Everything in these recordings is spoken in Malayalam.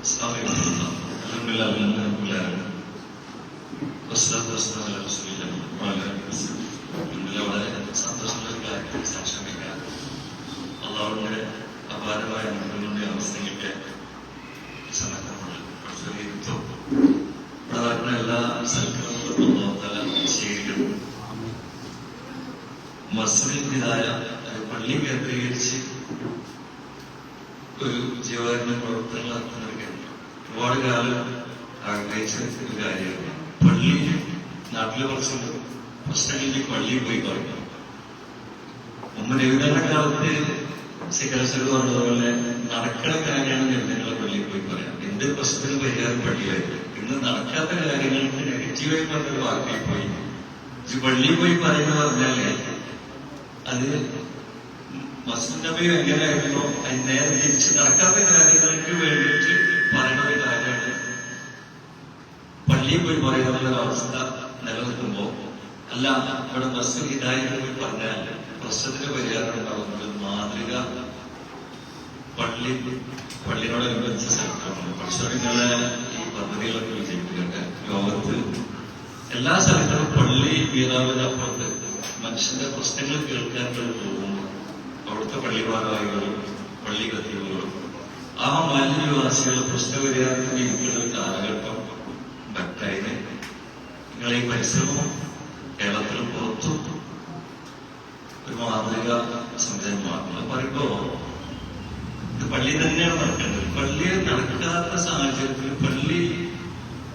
വളരെ സന്തോഷമുള്ള ഒരു കാര്യത്തിൽ സാക്ഷ്യം വയ്ക്കാൻ അള്ളാഹുവിന്റെ അപാരമായ അനുഗ്രഹങ്ങളുടെ അവസ്ഥ കിട്ടിയ സമയത്ത് നമ്മൾ ഇവിടെ നടക്കുന്ന എല്ലാ സൽക്കരങ്ങളും സ്വീകരിക്കുന്നു. മസ്ജിദിൻ്റെതായ പള്ളി കേന്ദ്രീകരിച്ച് ഒരു ജീവകാരുണ്യ പ്രവർത്തനങ്ങൾ നടത്തുന്നവർക്ക് ഒരുപാട് കാലം ആഗ്രഹിച്ച ഒരു കാര്യമാണ്. പള്ളി നാട്ടിലെ കുറച്ച് പ്രശ്നങ്ങളിൽ പള്ളിയിൽ പോയി പറയും. മുമ്പ് നബിതങ്ങളുടെ കാലത്ത് ശിഖരശൽ പറഞ്ഞതുപോലെ നടക്കുന്ന കാര്യമാണ് നബിതങ്ങളെ പള്ളിയിൽ പോയി പറയാം. എന്ത് പ്രശ്നത്തിന് പരിഹാരം പള്ളിയായിരുന്നു. ഇന്ന് നടക്കാത്ത കാര്യങ്ങൾക്ക് നെഗറ്റീവായി പറഞ്ഞൊരു വാക്കിൽ പോയി പള്ളിയിൽ പോയി പറയുന്ന പറഞ്ഞാലേ അത് മസ്ജിദ് നബി എങ്ങനെയായിരുന്നോ അതിന് നേരെ തിരിച്ച് നടക്കാത്ത കാര്യങ്ങൾക്ക് വേണ്ടിയിട്ട് പറയുന്ന ഒരു കാര്യമാണ് പള്ളിയിൽ പോയി പറയുന്ന അവസ്ഥ നിലനിൽക്കുമ്പോ അല്ല ഇവിടെ ബസ് ഹിദായത്തിൽ പോയി പറഞ്ഞാൽ പ്രശ്നത്തിന് പരിഹാരം ഉണ്ടാകുന്നത് മാതൃക പള്ളിയോടനുബന്ധിച്ച സ്ഥലത്താണ്. പക്ഷങ്ങളെ ഈ പദ്ധതികളൊക്കെ വിജയിപ്പിക്കട്ടെ. ലോകത്ത് എല്ലാ സ്ഥലത്തും പള്ളി വീരാവിനപ്പുറത്ത് മനുഷ്യന്റെ പ്രശ്നങ്ങൾ കേൾക്കാനുള്ള പോകുമ്പോൾ അവിടുത്തെ പള്ളിഭാരവാഹികളും പള്ളി കത്തീവുകളും ആ മാലിന്യവാസികളുടെ പ്രശ്നപരിഹാരത്തിന് ഇരിക്കുന്ന ഒരു കാലഘട്ടം ബക്കായിന് നിങ്ങളെ ഈ പരിശ്രമം കേരളത്തിലും പുറത്തും ഒരു മാതൃക സംരംഭമാണ്. പറയുമ്പോ ഇത് പള്ളി തന്നെയാണ് നടക്കേണ്ടത്. പള്ളിയിൽ നടക്കാത്ത സാഹചര്യത്തിൽ പള്ളി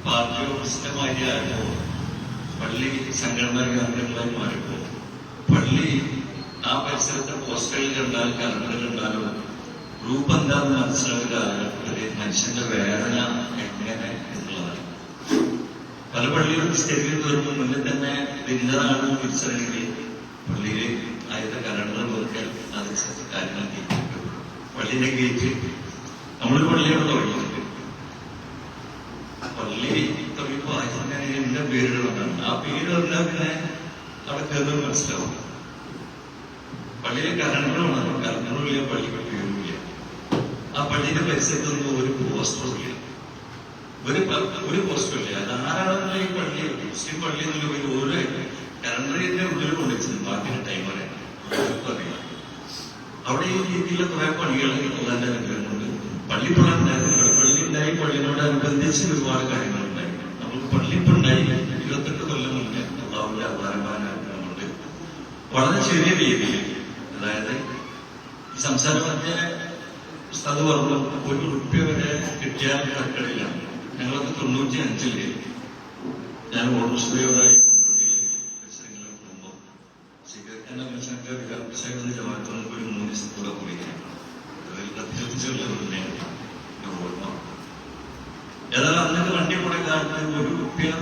പാർട്ടിയോ പ്രശ്നമായി ആയപ്പോ പള്ളി സംഘടനാ കേന്ദ്രങ്ങളായി മാറിപ്പോ പള്ളി ആ പരിസരത്തെ പോസ്റ്ററിൽ കണ്ടാൽ കലണ്ടറിൽ കണ്ടാലും ഗ്രൂപ്പ് എന്താണെന്ന് മനസ്സിലാക്കുക ഒരു മനുഷ്യന്റെ വേദന എങ്ങനെ എന്നുള്ളതാണ്. പല പള്ളികളും സ്റ്റേജിൽ വരുമ്പോൾ മുന്നിൽ തന്നെ ഭിന്നതാണെന്ന് തിരിച്ചറിയുകയും പള്ളിയിൽ ആദ്യത്തെ കലണ്ടർ വെറുക്കൽ അത് കാര്യങ്ങൾ പള്ളിയുടെ ഗേറ്റ് നമ്മൾ പള്ളിയോട് തുടങ്ങിയിട്ടുണ്ട്. പള്ളി തുടങ്ങിയപ്പോൾ ആദ്യം എന്റെ പേരുകളാണ്. ആ പേര് പറഞ്ഞാൽ പിന്നെ അവിടെ കയറുന്നത് മനസ്സിലാവും. പള്ളിയിലെ കലണ്ടറുമാണ്. കലണ്ടറില്ല, പള്ളിക്ക് പേരുമില്ല. ആ പള്ളിയുടെ പരിസരത്തൊന്നും ഒരു പോസ്റ്ററും ഇല്ല. ഒരു പോസ്റ്ററും ഇല്ല. അത് ആരാണെന്നുള്ള ഈ പള്ളി മുസ്ലിം പള്ളി എന്നുള്ള ഒരു കലണ്ടറിന്റെ ഉള്ളിൽ കൊണ്ടുവച്ചത് ബാക്കിയുടെ ടൈം വരെ അറിയാം. അവിടെ ഈ രീതിയിലുള്ള കുറെ പള്ളികൾ ഉള്ളതിന്റെ അനുഗ്രഹമുണ്ട്. പള്ളിപ്പുണ്ടായിരുന്നു. പള്ളി ഉണ്ടായി, പള്ളിയോടനുബന്ധിച്ച് ഒരുപാട് കാര്യങ്ങളുണ്ടായി. നമുക്ക് പള്ളിപ്പുണ്ടായി 28 കൊല്ലം മുന്നേ അള്ളാഹുവിന്റെ അപാരമായ അനുഗ്രഹമുണ്ട്. വളരെ ചെറിയ രീതിയിൽ, അതായത് ഈ സംസാരമൊക്കെ ഉസ്താദ് പറഞ്ഞു ₹1 വരെ കിട്ടിയാൽ കടക്കടില്ല. ഞങ്ങളൊക്കെ 95 ഞാൻ ഓർമ്മയോടായി കൊണ്ടുപോയി പരിസരങ്ങളിൽ പോകുമ്പോൾ എന്നെ മനസ്സിലാക്കിയ വികാരപ്രസംഗം ജമാഅത്ത് ഒരു 3 ദിവസം കൂടെ കുടിക്കുകയാണ്. അതിൽ അഭ്യർത്ഥിച്ചുള്ളവരുടെ ഓർമ്മ. ഏതായാലും അന്നത്തെ വണ്ടി കൂടെ കാലത്ത് ₹1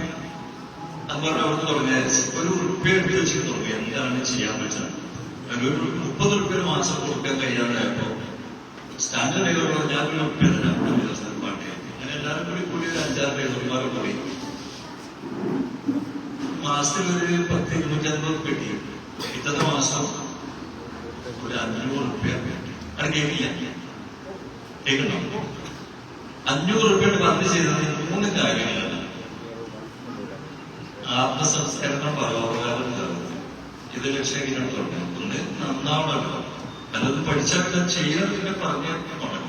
അത് പറഞ്ഞ അവിടുന്ന് തുടങ്ങിയാൽ ₹1 എടുത്ത് വെച്ചിട്ട് തുടങ്ങി എന്താണ് ചെയ്യാൻ പറ്റുക. ഒരു ₹30 മാസം കൊടുക്കാൻ കഴിയാതായപ്പോ സ്റ്റാൻഡേർഡ് ഡ്രൈവർ ഞാൻ ₹1 തരാം പാർട്ടി. അങ്ങനെ എല്ലാവരും കൂടി ഒരു 5-6 ഡ്രൈവർമാരും കൂടി മാസത്തിൽ ഒരു 10-250 കിട്ടി. ഇന്നത്തെ മാസം ഒരു ₹500. അത് കേൾക്കില്ല, കേൾക്കണോ? ₹500 ബന്ദ് ചെയ്തത് 3 കാര്യങ്ങളാണ്. ആത്മസംസ്കരണം, പരോപകാരം, ഇത് ലക്ഷ്യമാക്കിയിട്ടുണ്ട്. ഒന്ന് നന്നാവണമല്ലോ, അല്ലത് പഠിച്ചാൽ ചെയ്യുന്നതിന്റെ പറഞ്ഞിട്ടുണ്ടല്ലോ.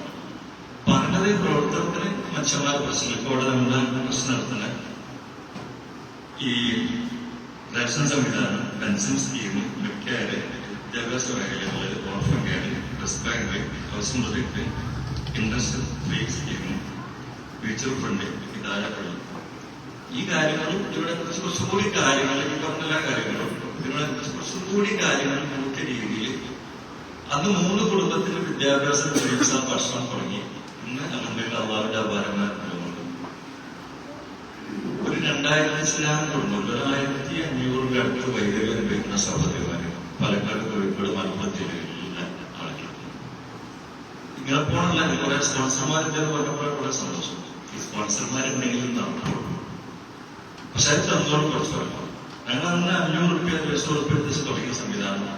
പറഞ്ഞത് പ്രവർത്തനത്തിന് മനുഷ്യന്മാർ പ്രശ്നം. ഇവിടെ നമ്മുടെ പ്രശ്നം നടത്തുന്ന ഈ റേഷൻ സംവിധാനം, പെൻഷൻ സ്കീം, മെഡിക്കാര്, വിദ്യാഭ്യാസ മേഖലകളിൽ orphan care, bus bank, housing project, interest free scheme, future fund, ഇതായപ്പോൾ ഈ കാര്യങ്ങളും ഇവിടെ കുറച്ചുകൂടി കാര്യങ്ങൾ, ഈ പറഞ്ഞ എല്ലാ കാര്യങ്ങളും ഇതിനോട് കുറച്ചുകൂടി കാര്യങ്ങൾ കൂട്ടിയ രീതിയിൽ അന്ന് 3 കുടുംബത്തിന് വിദ്യാഭ്യാസം, ചികിത്സ, ഭക്ഷണം തുടങ്ങി. ഇന്ന് അൽഹംദുലില്ലാഹ് അല്ലാഹുവിന്റെ അപാരമായ അനുഗ്രഹമുണ്ട്. ഒരു 2000 കുടുംബം, 1500 അടുത്ത് വൈദ്യുതി അനുഭവിക്കുന്ന സഹോദരിമാര് പാലക്കാട്, കോഴിക്കോട്, മലപ്പുറം ജില്ലകളിലുള്ള ആളുകൾ. ഇങ്ങനെ പോകണല്ല കുറെ സ്പോൺസർമാരുടെ പറഞ്ഞപ്പോൾ വളരെ സന്തോഷം. ഈ സ്പോൺസർമാരുണ്ടെങ്കിലും നടക്കുള്ളൂ. പക്ഷെ അത് തന്നോട് കുറച്ച് വേണം. ഞങ്ങൾ അന്ന് ₹500 ₹100 വെച്ച് തുടങ്ങിയ സംവിധാനം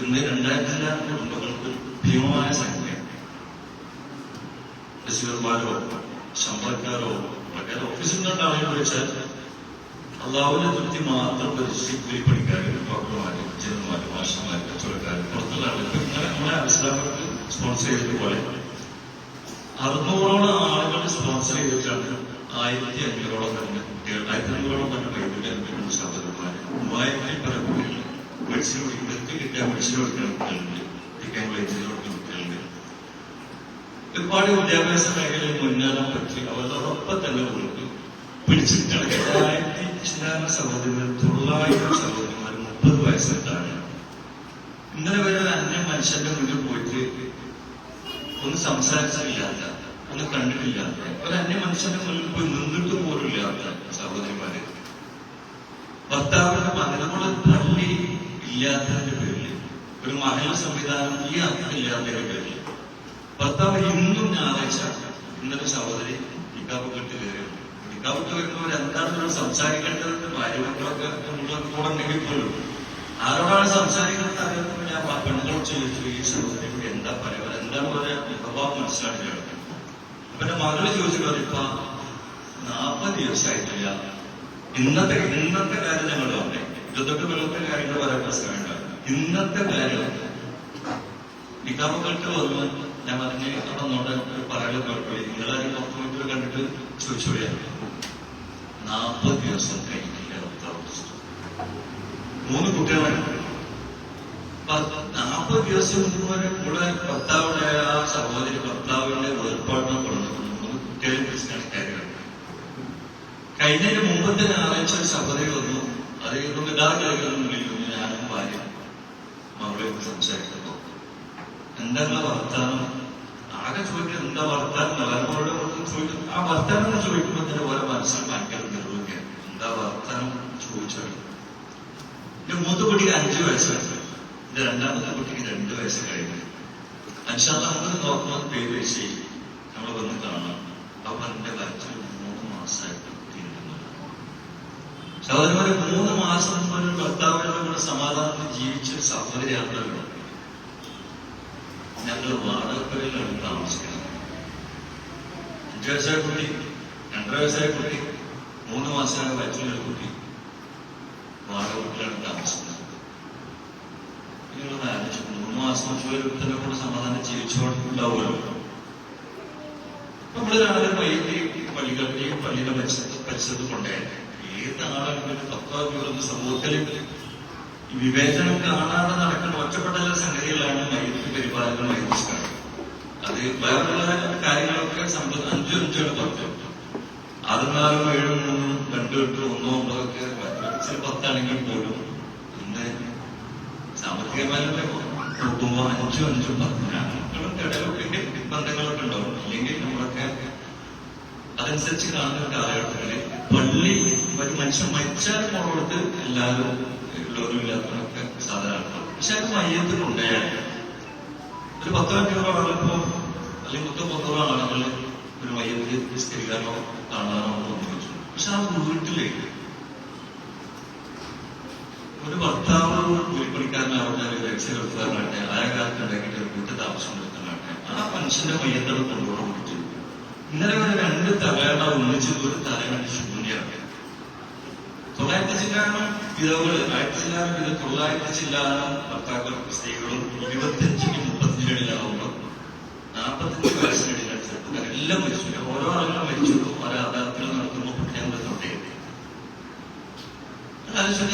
ഇന്ന് 2000 കുടുംബങ്ങൾക്ക് ഭീമമായ സംഖ്യ. തൃശ്ശൂർ, പാലക്കാട്, ശമ്പളക്കാരോ മറ്റേ ഓഫീസിൽ നിന്നുള്ള ആളുകൾ വെച്ചാൽ അള്ളാഹുവിനെ തൃപ്തി മാത്രം കൂലിപ്പണിക്കാര്, ഡോക്ടർമാര്, ജനന്മാര്, മാഷന്മാര്, കച്ചവടക്കാര്, പുറത്തുള്ള ആളുകൾ ഇങ്ങനെ നമ്മളെ ഇസ്ലാമികൾക്ക് സ്പോൺസർ ചെയ്തതുപോലെ 600ഓളം ആളുകൾ സ്പോൺസർ ചെയ്തിട്ടാണ് 1500ഓളം തന്നെ കുട്ടികൾ, 1500ഓളം തന്നെ വൈദ്യുതി സഹോദരന്മാര്, 3000 പല കുട്ടികൾ മെഡിസിൻ കുട്ടികൾക്ക് കിട്ടിയ മെഡിസിൻ കൊടുക്കുന്ന കുട്ടികളുണ്ട്, കിട്ടിയ വൈദ്യുതി കൊടുക്കുന്ന കുട്ടികളുണ്ട്. ഒരുപാട് വിദ്യാഭ്യാസ മേഖലയിൽ മുന്നേറാൻ പറ്റി അവരോടൊപ്പം തന്നെ കൊടുക്കും പിടിച്ചിട്ടാണ്. 1000 സഹോദരന്മാർ, 900 സഹോദരന്മാർ 30 വയസ്സിലാണ്. ഇന്നലെ വരെ ഒരു അന്യ മനുഷ്യന്റെ മുന്നിൽ പോയിട്ട് ഒന്ന് സംസാരിച്ചിട്ടില്ലാത്ത, ഒന്ന് കണ്ടിട്ടില്ലാത്ത, ഒരു അന്യ മനുഷ്യന്റെ മുന്നിൽ പോയി നിന്നിട്ട് പോലും ഇല്ലാത്ത സഹോദരിമാര്, ഭർത്താവിന്റെ മകനോട് പള്ളി ഇല്ലാത്തതിന്റെ പേരിൽ, ഒരു മഹൽ സംവിധാനം ഈ അർത്ഥമില്ലാത്തതിന്റെ പേരിൽ ഭർത്താവ് ഇന്നും ഞായറാഴ്ച ഇന്നത്തെ സഹോദരി നിക്കാബ് കെട്ടി കയറിയുണ്ട്. നിക്കാബ് വരുന്നവർ എന്താണ് സംസാരിക്കേണ്ടത്, ഭാര്യ മക്കളൊക്കെ കൂടെ ഉണ്ടെങ്കിൽ പോലും ആരോടാണ് സംസാരിക്കുന്നത് അറിയുമ്പോൾ ഞാൻ പെണ്ണുങ്ങളോട് ചോദിച്ചു, ഈ സഹോദരിയോട് എന്താ പറയുക, എന്താണ് പറയാ, മുഖഭാവം മനസ്സിലാക്കി കിടക്കുന്നത്. അപ്പൊ എന്റെ മകള് ചോദിച്ചിട്ട് ഇപ്പൊ 40 ദിവസമായിട്ടില്ല, ഇന്നത്തെ കാര്യം ഞങ്ങൾ പറഞ്ഞേ, 28 കൊല്ലത്തെ കാര്യങ്ങൾ പറയാൻ പ്രശ്നമുണ്ട്. ഇന്നത്തെ കാര്യം നിക്കാമക്കൾക്ക് വന്നു. ഞാൻ പറഞ്ഞ് അവിടെ പറയാൻ കുഴപ്പമില്ല, നിങ്ങളാരും പുറത്തു കണ്ടിട്ട് ചോദിച്ചോളിയാണ്. 40 ദിവസം കഴിഞ്ഞിട്ടില്ല ഭർത്താവ്. 3 കുട്ടികളാണ്. 40 ദിവസം വരെ കൂടെ ഭർത്താവിന്റെ ആ സഹോദരി ഭർത്താവിന്റെ വേർപാടിനെ കൊണ്ടു 3 കുട്ടികളെ കുറിച്ചാണ് കാര്യങ്ങൾ. കഴിഞ്ഞതിന് മുമ്പത്തെ ഞായറാഴ്ച ഒരു സഹോദരി വന്നു. അത് കഴിഞ്ഞുകൊണ്ട് എല്ലാ കളികളിൽ ഞാനും ഭാര്യ മകളെ സംസാരിക്കുന്നു. എന്താ വർത്താനം? ആകെ ചോദിക്കുന്നത് എന്താ വർത്താനം? നല്ലവരോട് ചോദിക്കും. ആ വർത്താനം ചോദിക്കുമ്പോൾ തന്നെ ഓരോ മനസ്സിൽ ഭയങ്കര നിർവഹിക്കുക. എന്താ വർത്താനം ചോദിച്ചത്? എന്റെ മൂത്ത കുട്ടിക്ക് 5 വയസ്സാണ്. എന്റെ രണ്ടാമത്തെ കുട്ടിക്ക് 2 വയസ്സ് കഴിഞ്ഞു. അൻഷാദ് നമുക്ക് നോക്കുന്ന പേര് വെച്ച് നമ്മൾ വന്ന് കാണാം. അപ്പൊ എന്റെ വയറ്റിൽ 3 മാസമായിട്ട് കുട്ടിയിട്ടുണ്ടെന്ന്. സഹോദരന്മാരെ, 3 മാസം മുമ്പ് ഭർത്താവിനോട് കൂടെ സമാധാനത്തിൽ ജീവിച്ച സഹോദരിയാണല്ലോ. ഞങ്ങൾ വാടകപ്പുരയിലാണ് താമസിക്കുന്നത്. 5 വയസ്സായ കുട്ടി, 2.5 വയസ്സായ കുട്ടി, 3 മാസമായ വയറ്റിലൊരു കുട്ടി, വാടക വീട്ടിലാണ് താമസിക്കുന്നത്. നിങ്ങളൊന്ന് ആലോചിച്ചു, 3 മാസം തന്നെ കൂടെ സമാധാനം ജീവിച്ചുകൊണ്ടുണ്ടാവുമല്ലോ. നമ്മള് രാവിലെ വൈകി പള്ളിയുടെ പരിസരത്ത് കൊണ്ടേ ഏത് ആളെങ്കിലും തത്വ സമൂഹത്തിൽ വിവേചനം കാണാതെ നടക്കുന്ന ഒറ്റപ്പെട്ട ചില സംഗതികളാണ് മൈത്രി പരിപാലനം, മൈത്രിസ്കാരം. അത് വേറെയുള്ള കാര്യങ്ങളൊക്കെ 5-5 പറഞ്ഞു. 6, 4, 7, 3, 2, 8, 1, 9 ഒക്കെ ചില 10 ആണെങ്കിൽ പോലും ഇന്ന് സാമ്പത്തികമായിട്ട് നോക്കുമ്പോൾ 5, 5, 10 ഇടയിലൊക്കെ ബന്ധങ്ങളൊക്കെ ഉണ്ടാവും. അല്ലെങ്കിൽ നമ്മളൊക്കെ അതനുസരിച്ച് കാണുന്ന ഒരു കാലഘട്ടത്തില് പള്ളി ഒരു മനുഷ്യൻ മരിച്ചാൽ മുറോട്ട് എല്ലാവരും ഉള്ളവരും ഇല്ലാത്തവരൊക്കെ സാധാരണ. പക്ഷെ അത് മയ്യത്തിനുണ്ടായാണ് ഒരു 10-5 ആളുകളിപ്പോ അല്ലെങ്കിൽ 10-10 ആളുകൾ ഒരു മയ്യത്ത് സ്ഥിരീകരണോ കാണാനോ തോന്നിച്ചു. പക്ഷെ ആ വീട്ടിലേക്ക് ഒരു ഭർത്താവ് കൂലിപ്പണിക്കാരനാവട്ടെ, രക്ഷകർത്താരനാവട്ടെ, ആയ കാലത്ത് ഉണ്ടാക്കിയിട്ട് ഒരു വീട്ടിൽ താമസം നിർത്താനാവട്ടെ, ആ മനുഷ്യന്റെ മയ്യത്തോട് കൊണ്ടുപോകാൻ പറ്റും. ഇന്നലെ വരെ 2 തലയണ ഒന്നിച്ച് ഒരു തലയണ ശൂന്യമാണ്. 900 ചില്ലാനം വിധവുകൾ, 1000 ചില്ലാനം വിധ 900 ചില്ലാനം ഭർത്താക്കൾ സ്ത്രീകളും 25-35 ഇടയിലാവുമ്പോൾ 45 വയസ്സിനിടയിലാണ് ചെറുപ്പക്കാർ എല്ലാം മരിച്ചു. ഓരോ ആളുകളും മരിച്ചു. ഓരോ ആധാരത്തിൽ നടത്തുമ്പോൾ ഞങ്ങൾ തൊട്ടേ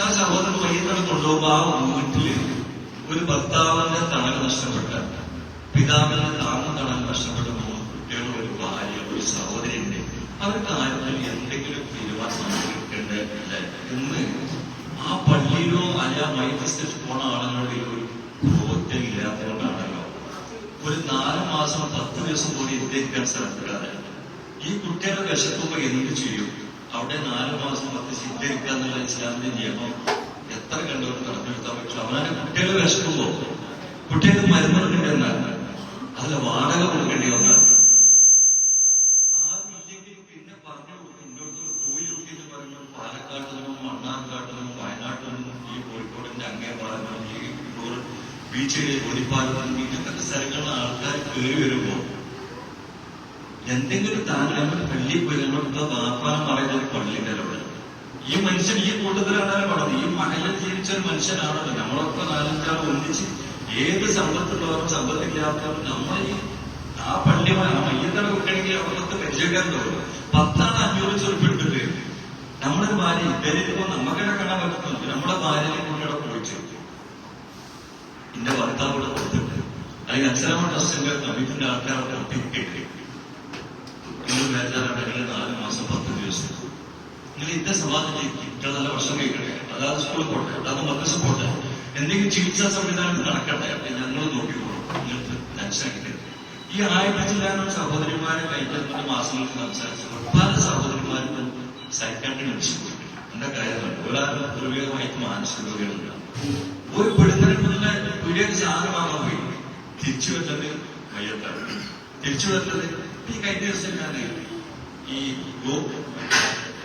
ആ സഹോദരൻ വൈകുന്നേരം കൊണ്ടുപോകുമ്പോൾ ആ വീട്ടില് ഒരു ഭർത്താവിന്റെ തണൽ നഷ്ടപ്പെട്ട, പിതാവിന്റെ തണൽ നഷ്ടപ്പെട്ട 3 കുട്ടികളും ഒരു ഭാര്യ, ഒരു സഹോദരി ഉണ്ട്. അവർക്ക് ആരും എന്തെങ്കിലും തീരുമാനം എടുക്കേണ്ടതില്ല എന്ന് ആ പള്ളിയിലോ അല്ല മൈത്രിസ്ഥിച്ച് പോണ ആളുകളുടെ ഒരു ബോധ്യമില്ലാത്തതുകൊണ്ടാണല്ലോ ഒരു 4 മാസം 10 ദിവസം കൂടി എത്തിയിരിക്കാൻ സാധിക്കാതെ ഈ കുട്ടികളെ വിശക്കുമ്പോൾ എന്ത് ചെയ്യും? അവിടെ 4 മാസം 10 ചിന്തിക്കുക എന്നുള്ള ഇസ്ലാമിന്റെ നിയമം എത്ര കണ്ടുകൊണ്ട് നടത്തിയെടുത്താൻ പറ്റും? അവനാണ് കുട്ടികളെ വിശക്കുമ്പോ കുട്ടികൾക്ക് മരുന്ന് കൊടുക്കേണ്ടതെന്നാൽ അതിലെ വാടക കൊടുക്കേണ്ടി വന്നാൽ ആദ്യമില്ലെങ്കിൽ പിന്നെ പറഞ്ഞു ഇന്നോട്ട് പോയി എന്ന് പറയുമ്പോൾ പാലക്കാട്ടിലും മണ്ണാർക്കാട്ടിലും വയനാട്ടിലും ഈ കോഴിക്കോടിന്റെ അങ്ങേപ്പാലം ഈ ബീച്ചിലെ ഒലിപ്പാലത്തും ഇങ്ങനത്തെ സ്ഥലങ്ങളിലെ ആൾക്കാർ കയറി വരുമ്പോൾ എന്തെങ്കിലും താങ്കൾ പള്ളി പോയി നമ്മളിപ്പോ വാപ്പാനം പറയുന്നത് പള്ളിന്റെ അവിടെ ഈ മനുഷ്യൻ ഈ കൂട്ടത്തിലാണ് പറഞ്ഞത്. ഈ മഹലിൽ ജീവിച്ച ഒരു മനുഷ്യനാണല്ലോ. നമ്മളൊക്കെ നാലഞ്ചാൾ ഒന്നിച്ച് ഏത് സമ്പത്തുള്ളവരും സമ്പത്തില്ലാത്തവരും നമ്മൾ ഈ ആ പള്ളി മയ്യത്തട കുട്ടിയാണെങ്കിൽ അവർക്ക് പരിചയക്കാൻ തോന്നും. 10,500 ഉൾപ്പെടുത്തിട്ട് നമ്മുടെ ഭാര്യ ഇവരിപ്പോ നമുക്കെന്നെ കാണാൻ പറ്റുന്നില്ല. നമ്മുടെ ഭാര്യയെ കൊണ്ടിവിടെ പോയിച്ചു എന്റെ ഭർത്താവ് ഇവിടെ കൊടുത്തിട്ട് അല്ലെങ്കിൽ അച്ഛനമ്മ ട്രസ്റ്റിന്റെ കമ്മിറ്റിന്റെ ആൾക്കാരൊക്കെ ഒത്തിരി നിങ്ങൾ ബേജാറുണ്ടെങ്കിൽ 4 മാസം 10 ദിവസം നിങ്ങൾ ഇന്ന സമാധാനം ഇത്ര നല്ല ഭക്ഷണം കഴിക്കട്ടെ, അതാത് സ്കൂളിൽ പോട്ടെ, അതാത് മദ്രസ പോട്ടെ, എന്തെങ്കിലും ചികിത്സാ സംവിധാനം നടക്കട്ടെ, ഞങ്ങൾ നോക്കിക്കോളും, നിങ്ങൾക്ക് ടെൻഷനാക്കിട്ട്. ഈ 1000 സഹോദരിമാരെ കഴിഞ്ഞ മാസങ്ങൾക്ക് സംസാരിച്ചപ്പോൾ പല സഹോദരിമാർക്കും സൈക്കാട്രി മെഡിസിൻ കൊടുക്കും. എന്റെ കാര്യമാണ് ഒരാളും ദുർവ്യമായിട്ട് മാനസിക രോഗികളുണ്ടാവും. ഒരു പെടുന്നതിനുള്ള വീടിയൊക്കെ സാധനം വാങ്ങാൻ പോയി, തിരിച്ചു വരുന്നത് മയ്യത്താണ്. തിരിച്ചു വരുന്നത് ഈ കഴിഞ്ഞ ദിവസം ഞാൻ ഈ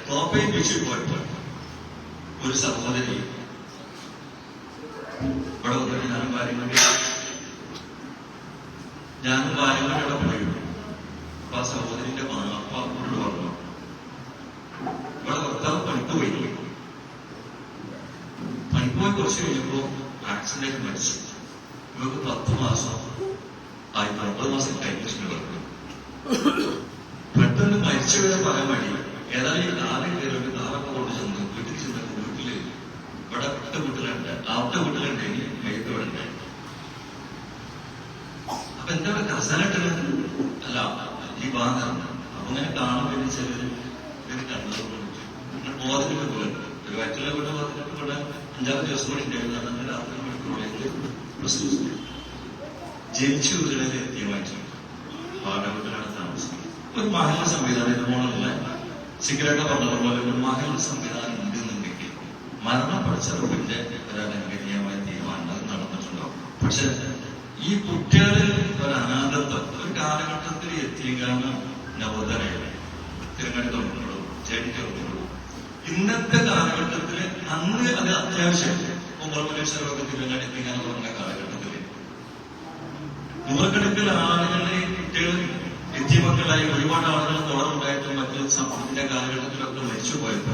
കോപ്പയും ബീച്ചിൽ പോയപ്പോൾ ഒരു സഹോദരി ഇവിടെ വന്നിട്ട് ഞാനും ഭാര്യമാരുടെ അവിടെ പോയി. അപ്പൊ ആ സഹോദരിന്റെ മാപ്പ അവരോട് പറഞ്ഞു, ഇവിടെ ഭർത്താവ് പണിക്ക് പോയി. പണിക്ക് പോയി കുറച്ച് കഴിഞ്ഞപ്പോ ആക്സിഡന്റ് മരിച്ചു. ഇവർക്ക് 10 മാസം ആയി, 9 മാസം കഴിഞ്ഞിട്ടുണ്ട്. പെട്ടെന്ന് മരിച്ചു വരെ പറയാൻ വേണ്ടി ഏതായാലും ഈ 4 പേരൊക്കെ കാറൊക്കെ കൊണ്ട് ചെന്ന് വീട്ടിൽ ചെന്നിട്ട് വീട്ടില് ഇവിടെ ഒറ്റ വീട്ടിലുണ്ട്, അവരുടെ വീട്ടിലുണ്ടെങ്കിൽ മെയ്ത്ത് ഇവിടെ ഉണ്ട്. അപ്പൊ എന്താ ഇവിടെ കസാലിട്ടത് അല്ല ഈ ഭാഗം. അപ്പൊ ഇങ്ങനെ കാണുമ്പോൾ ചിലര് കണ്ടത് ബോധത്തിന്റെ പോലെ ഒരു വയറ്റിലെ വീട് ബോധത്തിന്റെ കൂടെ 5-6 ദിവസം കൂടി ഉണ്ടായിരുന്നു. രാത്രി പ്രസവിച്ചു ജനിച്ചു വീടുകളിൽ എത്തിയമായിട്ട് പാഠകത്തിലാണ് താമസിക്കുന്നത്. ഒരു മഹൽ സംവിധാനം ഇതുപോലുള്ള സിഗരറ്റ് പറഞ്ഞതുപോലെ ഒരു മഹൽ സംവിധാനം ഉണ്ടെന്നുണ്ടെങ്കിൽ മരണപ്പെടുച്ചറിവിന്റെ ഒരനുകരണീയമായ തീരുമാനം അത് നടന്നിട്ടുണ്ടാവും. പക്ഷെ ഈ കുട്ടികളിൽ ഒരു അനാഥത്വം ഒരു കാലഘട്ടത്തിൽ എത്തിയെങ്കിലും നവോദനയാണ് തിരഞ്ഞെടുത്തോളും ചേടിക്കൊള്ളും. ഇന്നത്തെ കാലഘട്ടത്തിൽ അന്ന് അത് അത്യാവശ്യം കുമ്പളമലേശ്വരമൊക്കെ തിരഞ്ഞെടുപ്പിക്കാൻ പറഞ്ഞ കാലഘട്ടത്തിൽ നൂറുകണക്കിന് ആളുകളെ കുട്ടികൾ എത്തിമക്കളായി ഒരുപാട് ആളുകൾ തുടർന്നുണ്ടായിട്ടും മറ്റ് സമൂഹത്തിന്റെ കാലഘട്ടത്തിലൊക്കെ മരിച്ചു പോയപ്പോ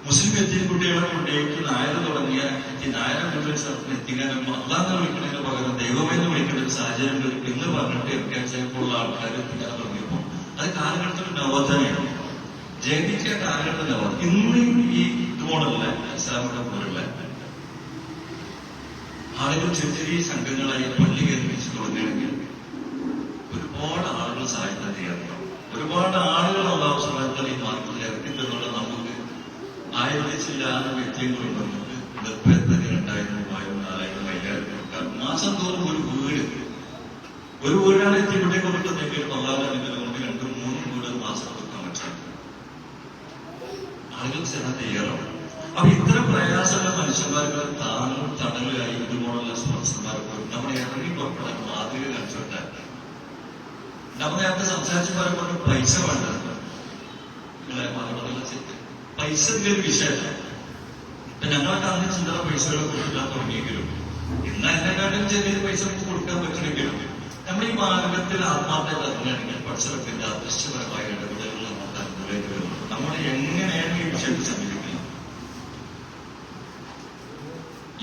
മുസ്ലിം എത്തിയ കുട്ടികളെ കൊണ്ടേക്ക് നായർ തുടങ്ങിയ ഈ നായരെ മുഴുവൻ സ്ഥലത്തിന് എത്തിക്കാനും അള്ളാന്ന് വിളിക്കുന്നതിന് പകരം ദൈവമെന്ന് വിളിക്കുന്ന ഒരു സാഹചര്യം എന്ന് പറഞ്ഞിട്ട് എത്തിക്കാൻ ചിലപ്പോൾ ആൾക്കാർ എത്തിക്കാൻ തുടങ്ങിയപ്പോ അത് കാലഘട്ടത്തിൽ നവോദനയാണ്. ജനിച്ച കാലഘട്ടം നവോദന. ഇന്ന് ഈ ഇതുപോലുള്ള ഇസ്ലാമിയുടെ പോലുള്ള ആളുകൾ ചെറിയ ചെറിയ സംഘങ്ങളായി പള്ളി കേന്ദ്രീകരിച്ച് തുടങ്ങുകയാണെങ്കിൽ ഒരുപാട് ആളുകൾ സഹായത്തിന് ചെയ്യാറുണ്ട്. ഒരുപാട് ആളുകൾ അള്ളാഹു സുബ്ഹാനഹു ഈ മാർഗത്തിൽ ഇറക്കിത്തന്നുള്ള നമുക്ക് 1000 ചില്ലാന വ്യക്തികളും നമുക്ക് നിർഭയത്തിന് 2000, 3000, 4000, 5000 മാസം തോറും ഒരു വീടാണ് എത്തിപ്പെട്ടേ കൊടുക്കുന്നെങ്കിൽ 2-3 വീട് മാസം കൊടുക്കാൻ പറ്റാം. ആളുകൾ ചെയ്യാൻ തയ്യാറാണ്. അപ്പൊ ഇത്തരം പ്രയാസമുള്ള മനുഷ്യന്മാർക്ക് താങ്ങും തണലായി ഇതുപോലുള്ള സ്പോൺസർമാർക്ക് നമ്മുടെ ഇറങ്ങി പുറപ്പെടാൻ മാതൃക കാണിച്ചുകൊണ്ടാണ്. നമ്മൾ നേരത്തെ സംസാരിച്ച് പറയുമ്പോൾ പൈസ വേണ്ട, നിങ്ങളെ പൈസ ഒരു വിഷയമല്ല. ഇപ്പൊ ഞങ്ങളൊക്കെ അന്ന് ചില്ലറ പൈസകളെ കൊടുക്കാൻ തുടങ്ങിയെങ്കിലും ഇന്ന് എന്നെക്കാട്ടും ചെറിയ പൈസ നമുക്ക് കൊടുക്കാൻ പറ്റണമെങ്കിലും നമ്മൾ ഈ മാർഗത്തിൽ ആത്മാർത്ഥത ഇറങ്ങുകയാണെങ്കിൽ പഠിച്ചവർക്ക് അദൃശ്യപരമായ ഇടപെടലുകൾ നമുക്ക് അനുഭവത്തിലേക്ക് വരുന്നു. നമ്മൾ എങ്ങനെയാണ് ഈ വിഷയത്തിൽ സമീപിക്കുന്നത്?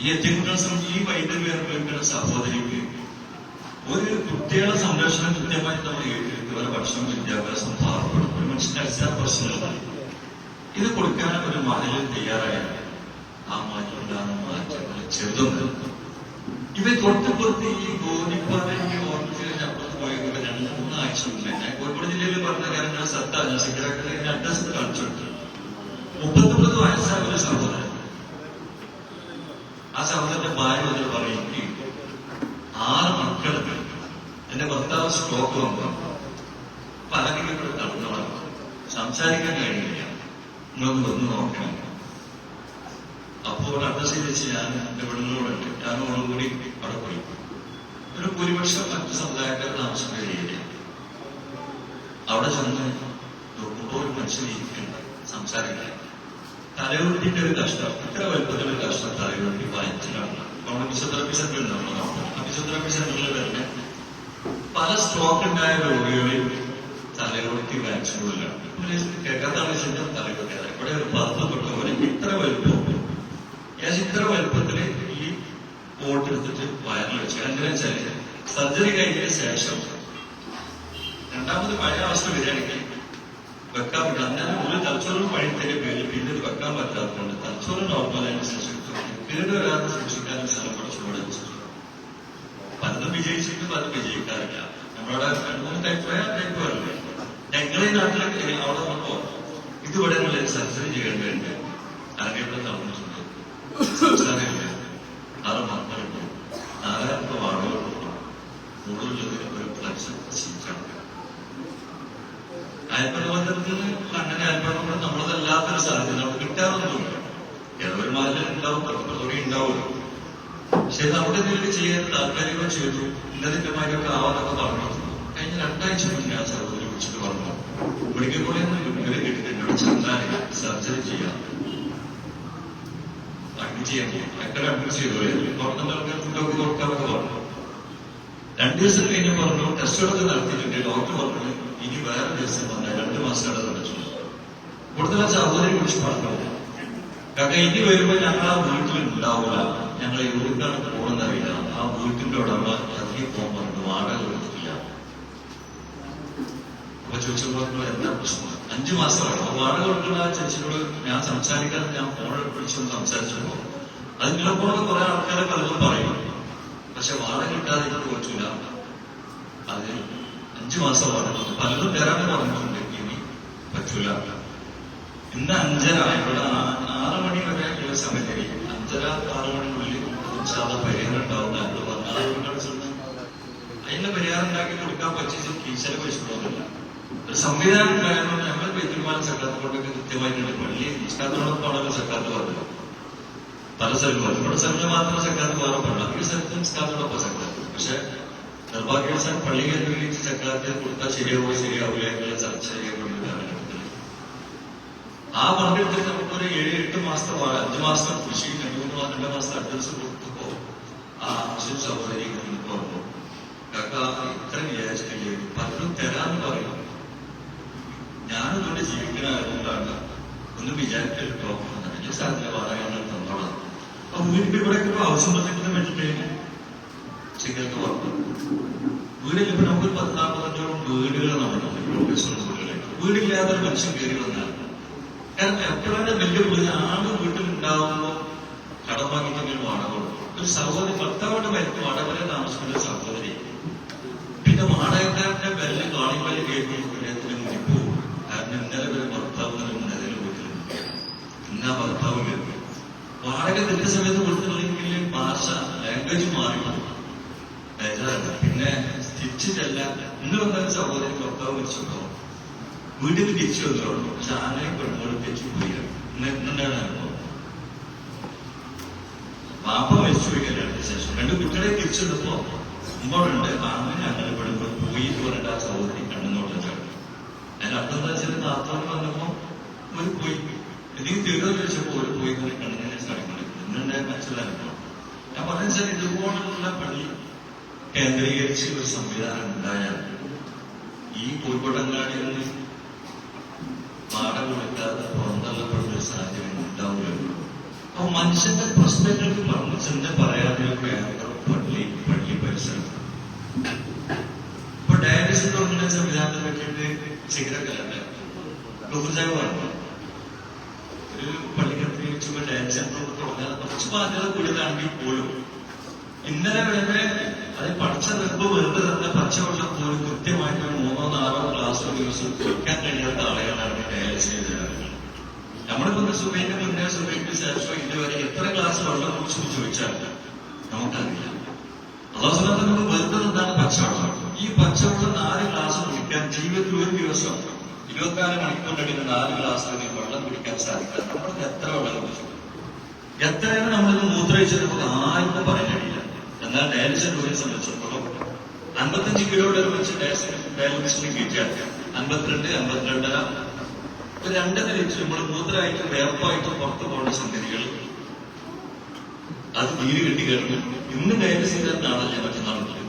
ഈ എത്തിക്കുട്ടം ഈ വൈദ്യുതി സഹോദരിക്ക് ഒരു കുട്ടികളുടെ സംരക്ഷണം കൃത്യമായിട്ട് നമ്മൾ ഇവരെ ഭക്ഷണം, വിദ്യാഭ്യാസം, പാർപ്പിടം, ഒരു മനുഷ്യന്റെ അടിസ്ഥാന പ്രശ്നങ്ങൾ ഇത് കൊടുക്കാൻ ഒരു മഹലിൽ തയ്യാറായാൽ ആ മാറ്റമുണ്ടാകുന്ന മാറ്റങ്ങൾ ചെറുതുണ്ട്. ഇവ തൊട്ടുപുറത്ത് ഈ ഗോതിപ്പാതയ്ക്ക് ഓർമ്മിച്ച് അപ്പുറത്ത് പോയത് 2-3 ആഴ്ച മുന്നേ കോഴിക്കോട് ജില്ലയിൽ പറഞ്ഞ കാര്യങ്ങൾ സത്താണ്. സിഗരറ്റിന്റെ അഡ്രസ് കാണിച്ചിട്ട് 39 വയസ്സായ ഒരു സഹോദരൻ. ആ സഹോദരന്റെ ഭാര്യ വന്ന് പറയും, 6 മക്കളുണ്ട്, എന്റെ ഭർത്താവ് സ്ട്രോക്ക് വന്നു, പലകിലും തളർന്നവർ, സംസാരിക്കാൻ കഴിയില്ല, നിങ്ങളൊന്ന് വന്ന് നോക്കണം. അപ്പോൾ അഡ്രസ് വെച്ച് ഞാൻ എന്റെ വീടുകളോടുണ്ട്, ഞാനോടുകൂടി അവിടെ പോയി. ഒരു ഭൂരിപക്ഷം മറ്റു സമുദായക്കാർ താമസിക്കുന്ന ഏരിയ. അവിടെ ചെന്ന് നോക്കുമ്പോൾ ഒരു മനുഷ്യൻ ഇരിക്കുന്നുണ്ട്, സംസാരിക്കാൻ. തലയൊട്ടിന്റെ ഒരു കഷ്ടം, ഇത്ര വലുപ്പത്തിലൊരു കഷ്ടം തലയൊട്ടി വായിച്ചിട്ടാണ്. നമ്മുടെ ഫിസിയോതെറാപ്പി സെന്റർ ഉണ്ടാവുന്നത്. ആ ഫിസിയോതെറാപ്പി സെന്ററിൽ തന്നെ പല സ്ട്രോക്ക് ഉണ്ടായ രോഗികളെയും തലയോട്ടി വാക്സിനുള്ള കേൾക്കാത്താണ് വെച്ചാൽ തലയോട്ടി ഇവിടെ ഒരു പാത്രപ്പെട്ട പോലെ ഇത്ര വലുപ്പം ഇത്ര വലുപ്പത്തില് ഈ പോട്ട് എടുത്തിട്ട് വയറിൽ വെച്ചു. എന്തിനാ വെച്ചാല് സർജറി കഴിഞ്ഞതിന് ശേഷം രണ്ടാമത് പഴയ അവസ്ഥ വരികയാണെങ്കിൽ വെക്കാൻ പറ്റില്ല. അന്നേരം ഒരു തലച്ചോറിന് പഴുത്തിന്റെ പേരിൽ പിന്നെ ഇത് വെക്കാൻ പറ്റാത്തതുകൊണ്ട് തലച്ചോറ് നോർമലായിട്ട് സൂക്ഷിച്ചു കേട് വരാതെ സൂക്ഷിക്കാനും സ്ഥലം കുറച്ചുകൂടെ വെച്ചിട്ടുണ്ട്. പലതും വിജയിച്ചിട്ട് പലതും വിജയിക്കാറില്ല. നമ്മളവിടെ 2-3 ടൈപ്പ് വരില്ലേ. ഞങ്ങളെ നാട്ടിലൊക്കെ അവിടെ വന്നപ്പോ ഇതുവിടെ സർജറി ചെയ്യേണ്ടതുണ്ട്. ആരെങ്കിലും നടന്നിട്ടുണ്ട്. സംസ്ഥാനമില്ല, 6 മക്കളുണ്ട്, 4000 വാടകളുണ്ട്, കൂടുതൽ ഒരു ഫ്ലക്സ് സീറ്റാണ്. അയൽപ്പനബന്ധത്തിൽ അങ്ങനെ അയൽപ്പനം നമ്മളതല്ലാത്തൊരു സാധ്യത നമുക്ക് കിട്ടാറൊന്നുമില്ല. ഏതൊരു മാറ്റം ഉണ്ടാവും, പത്രത്തോടെ ഉണ്ടാവുമല്ലോ. പക്ഷെ നമ്മുടെ എന്തെങ്കിലും ചെയ്യാൻ താല്പര്യങ്ങൾ ചെയ്തു, ഇന്നതിന്റെ മാതിരിയൊക്കെ ആവാനൊക്കെ പറഞ്ഞു. കഴിഞ്ഞ 2 ആഴ്ച മുന്നേ ആ സഹോദരി വിളിച്ചിട്ട് പറഞ്ഞു, മെഡിക്കൽ കോളേജിൽ നിന്ന് വിവരം കിട്ടിയിട്ട് ചന്താനെ സർജറി ചെയ്യാം, അഡ്മിറ്റ് ചെയ്യാൻ പോകും. എక్కడ അഡ്മിറ്റ് ചെയ്തു പുറത്തുള്ള ഫുഡൊക്കെ കൊടുക്കാനൊക്കെ പറഞ്ഞു. 2 ദിവസം കഴിഞ്ഞ് പറഞ്ഞു ടെസ്റ്റുകളൊക്കെ നടത്തിയിട്ടുണ്ട്. ഡോക്ടർ പറഞ്ഞു ഇനി വേറെ ദിവസം വന്നാൽ 2 മാസം അവിടെ നടച്ചു. കൂടുതൽ ആ സഹോദരി വിളിച്ച് പറഞ്ഞു, കാരണം ഇനി വരുമ്പോൾ ഞങ്ങൾ ആ വീട്ടിലുണ്ടാവില്ല, ഞങ്ങൾ എവിടേക്കാണ് പോകണമെന്നറിയില്ല. ആ വീട്ടിന്റെ ഉടമ ഇറങ്ങി പോകാൻ പറഞ്ഞു, വാടക കൊടുത്തില്ല. അപ്പൊ ചോദിച്ചപ്പോൾ എന്താ പ്രശ്നം? 5 മാസമാണ്. അപ്പൊ വാടക കൊടുക്കുന്ന ആ ചേച്ചിയോട് ഞാൻ സംസാരിക്കാതെ ഞാൻ ഫോണിൽ വിളിച്ചൊന്ന് സംസാരിച്ചപ്പോ അത് നിങ്ങളെപ്പോലെ കുറെ ആൾക്കാരെ പലതും പറയും, പക്ഷെ വാടക കിട്ടാതെ എനിക്ക് പറ്റൂല. അത് 5 മാസം വാടക പലതും തരാൻ പറഞ്ഞിട്ടുണ്ട്, ഇനി പറ്റൂല. ഇന്ന് 5:30 ഇവിടെ 6 മണി വരെ ഉള്ള സമയത്ത് 5:30-6 മണിക്കുള്ളിൽ സാധാ പരിഹാരം ഉണ്ടാവുന്ന എന്ന് പറഞ്ഞാൽ അതിന്റെ പരിഹാരം ഉണ്ടാക്കി കൊടുക്കാൻ പറ്റിയ ടീച്ചറെ വെച്ചിട്ടൊന്നുമില്ല. ഒരു സംവിധാനം ഉണ്ടായിരുന്നു. ഞങ്ങൾ പെരുമാനം സർക്കാർ കൊണ്ടൊക്കെ കൃത്യമായിട്ടുണ്ട്. പള്ളി നിസ്കാരത്തോടൊപ്പമാണല്ലോ സർക്കാർ പറഞ്ഞത്. പല സ്ഥലങ്ങളും ഇവിടെ സ്ഥലത്ത് മാത്രം സർക്കാർ വേറെ പറഞ്ഞു, അധിക സ്ഥലത്ത് നിസ്കാരത്തോടൊപ്പം സർക്കാർ. പക്ഷെ നിർഭാഗ്യവശാൽ പള്ളി കേന്ദ്രീകരിച്ച് സർക്കാർക്ക് കൊടുത്താൽ ശരിയാവുക ശരിയാവില്ല എന്നുള്ള ചർച്ച ചെയ്യപ്പെടുന്നതാണ്. ആ പങ്കെടുത്തിട്ട് നമുക്കൊരു 7-8 മാസത്തെ 5 മാസം കൃഷി 2 മാസം അഡ്വാൻസ് കൊടുത്തപ്പോ ആ മുസ്ലിം സഹോദരി പറഞ്ഞു, കാക്ക ഇത്ര വിചാരിച്ചിട്ടില്ലേ, പലരും തരാന്ന് പറയും, ഞാനിതുകൊണ്ട് ജീവിക്കണതുകൊണ്ടാണ്, ഒന്നും വിചാരിക്കല്ലോ വലിയ സാധ്യത വാടകയാണ് തന്നോളാം. അപ്പൊ വീട്ടിൽ ഇവിടെയൊക്കെ ഇപ്പൊ ആവശ്യം പറ്റുന്ന വെച്ചിട്ട് ചിക്കൽക്ക് പറഞ്ഞു. വീടിൽ ഇപ്പൊ നമുക്ക് 14-15 വീടുകൾ നടക്കുന്നുണ്ട്. വീടില്ലാത്തൊരു മനുഷ്യൻ കയറി വന്നാൽ കാരണം എപ്പോഴാണ് വലിയ വീട് ആള് വീട്ടിലുണ്ടാവുമ്പോ കടം വാങ്ങിയിട്ടെങ്കിലും വാടക കൊടുക്കും. ഒരു സഹോദരി ഭർത്താവിന്റെ മരുന്ന് വാടകരെ താമസിക്കുന്ന ഒരു സഹോദരി പിന്നെ വാടകക്കാരന്റെ ബെല്ല് കാണിപ്പള്ളി കേൾക്കുമ്പോഴത്തിന് മുന്നിപ്പോകും. കാരണം ഇന്നലെ വരെ ഭർത്താവ് നിലവിൽ വീട്ടിലുണ്ട്, ഇന്നാ ഭർത്താവ് കേൾക്കും. വാടക കിട്ടിയ സമയത്ത് കൊടുത്തില്ലെങ്കിൽ ഭാഷ ലാംഗ്വേജ് മാറി ബേജാറല്ല. പിന്നെ തിരിച്ചു ചെല്ലാൻ ഇന്ന് വന്നൊരു സഹോദരി ഭർത്താവ് വെച്ചപ്പോ വീട്ടിൽ തിരിച്ചു വന്നോളൂ. പക്ഷെ ആനയും പെണ്ണുകളും തിരിച്ചു പോയില്ല. എന്താണ് അനുഭവം? പാപ്പ മരിച്ചുപോയി കല്യാണത്തിന് ശേഷം 2 കുട്ടികളെ തിരിച്ചു വന്നപ്പോ ഉമ്മോടുണ്ട് അങ്ങനെ അങ്ങനെ പെടുമ്പോൾ പോയി എന്ന് പറഞ്ഞിട്ട് ആ സഹോദരി കണ്ണുന്നോട്ടാണ്. അതിന് അർത്ഥം എന്താ വെച്ചാൽ നാത്തോട് വന്നപ്പോ ഒരു പോയി എനിക്ക് തീർന്നു ചോദിച്ചപ്പോ ഒരു പോയി എന്ന് കണ്ണിനെ സാധിക്കൊണ്ടിരിക്കുന്നു. ഇന്നുണ്ടായ മനസ്സിലായ അനുഭവം ഞാൻ പറഞ്ഞ വെച്ചാൽ ഇതുപോലുള്ള പള്ളി കേന്ദ്രീകരിച്ച് ഒരു സംവിധാനം ഉണ്ടായാൽ ഈ കോഴിക്കോട്ടങ്ങാടിയിൽ നിന്ന് വാടക കൊടുക്കാതെ പുറന്തള്ളപ്പെടുന്ന ഒരു സാഹചര്യം ഉണ്ടാവില്ലല്ലോ. അപ്പൊ മനുഷ്യന്റെ പ്രശ്നങ്ങൾക്ക് പറഞ്ഞിട്ട് പറയാനുള്ള കേന്ദ്രം പള്ളി പരിസരം. ഇപ്പൊ ഡയാലിസിസ് തുടങ്ങുന്ന സംവിധാനത്തെ പറ്റിയിട്ട് സിഗരറ്റല്ല ഗുരുജാവ് പറഞ്ഞു, ഒരു പള്ളിക്കത്തിൽ വെച്ചുള്ള ഡയാലിസിസ് സെന്റർ തുടങ്ങാൻ കുറച്ച് ബാധ്യത കൂടുതലാണെങ്കിൽ പോലും ഇന്നലെ വരെ അത് പഠിച്ച നിർബ് വെറുതെ തന്നെ പച്ചവെള്ളം പോലും കൃത്യമായിട്ട് 3-4 ഗ്ലാസ് ദിവസം കുടിക്കാൻ കഴിയാത്ത ആളുകളാണ് ഡയാലിസിസ് ചെയ്തത്. നമ്മളിപ്പോ സുബൈന്റെ മുന്നേ സുബൈക്ക് ശേഷം ഇതുവരെ എത്ര ഗ്ലാസ് വെള്ളം കുടിച്ചു ചോദിച്ചാൽ നമുക്കറിയില്ല. അള്ളാഹു നമുക്ക് വെറുതെ നിന്നാണ് പച്ചവെള്ളം. ഈ പച്ചവെള്ളം 4 ഗ്ലാസ് കുടിക്കാൻ ജീവിതത്തിൽ ഒരു ദിവസം 24 മണിക്കൂറിനിടയിൽ 4 ഗ്ലാസ് വെള്ളം കുടിക്കാൻ സാധിക്കാം. നമ്മൾക്ക് എത്ര വെള്ളം കുടിച്ചു, എത്രയാണ് നമ്മളിത് മൂത്രയിച്ചത് നമുക്ക് ആർക്കും പറയാൻ കഴിയില്ല. എന്നാൽ ഡയാലിസിസ് രോഗിയെ സംബന്ധിച്ചിടത്തോളം 55 കിലോയുടെ വെച്ച് ഡയാലിസിന് കയറ്റിയാൽ 52-52.5 ഒരു 2 ലിറ്റർ നമ്മൾ മൂത്രമായിട്ടും വേർപ്പായിട്ടും പുറത്തു പോകേണ്ട സംഗതികൾ അത് നീര് കെട്ടി കഴിഞ്ഞു. ഇന്ന് ഡയാലിസിസ് ചെയ്ത നാളെ ഞാൻ മറ്റന്നാളുണ്ട്.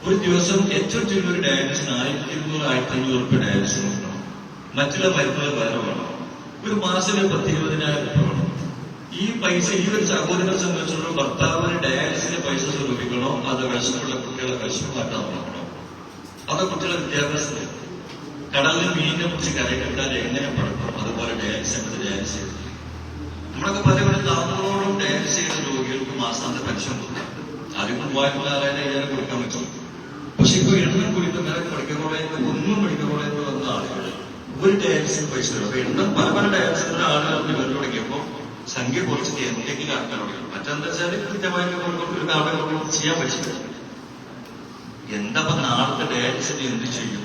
ഒരു ദിവസം ഏറ്റവും ചെറിയ ഒരു ഡയാലിസിന് 1200-1500 ഡയാലിസിന് കൊടുക്കണം. മറ്റുള്ള മരുന്നുകൾ വേറെ വേണം. ഒരു മാസത്തിൽ 10-20,000 രൂപ വേണം. ഈ പൈസ ഈ ഒരു സഹോദരനെ സംബന്ധിച്ചുള്ള ഭർത്താവിന് ഡയാലിസിന് പൈസ സ്വരൂപിക്കണോ, അത് വിഷമുള്ള കുട്ടികളെ വിഷമം മാറ്റാൻ നോക്കണോ, അത് കുട്ടികളെ വിദ്യാഭ്യാസത്തിൽ കടലിൽ മീനിനെ കുറിച്ച് കരയിട്ടാൽ എങ്ങനെ പഠിക്കും, അതുപോലെ ഡയാലിസിസ് ചെയ്തു. നമ്മളൊക്കെ പലപ്പോഴും 400ഓളം ഡയാലിസിസ് ചെയ്ത രോഗികൾക്ക് മാസാന്ത പെൻഷൻ കൊടുക്കാം. ആദ്യം 3,000-4,000 കൊടുക്കാൻ പറ്റും. പക്ഷെ ഇപ്പൊ എണ്ണം കുടിക്കുന്ന മെഡിക്കൽ കോളേജിൽ ഒന്നും മെഡിക്കൽ കോളേജിൽ വന്ന ആളുകൾ ഒരു ഡയാലിസിന് പൈസ തരും. അപ്പൊ എണ്ണം പല ഡയാലിസിന്റെ ആളുകൾ വരൽ തുടങ്ങിയപ്പോൾ സംഖ്യ കുറച്ചിട്ട് എന്തെങ്കിലും ആക്കാൻ തുടങ്ങി. മറ്റെന്താ വെച്ചാൽ കൃത്യമായിട്ട് ഒരു ആളുകൾ ചെയ്യാൻ പറ്റില്ല. എന്താ നാളത്തെ ഡയാലിസിന് എന്ത് ചെയ്യും?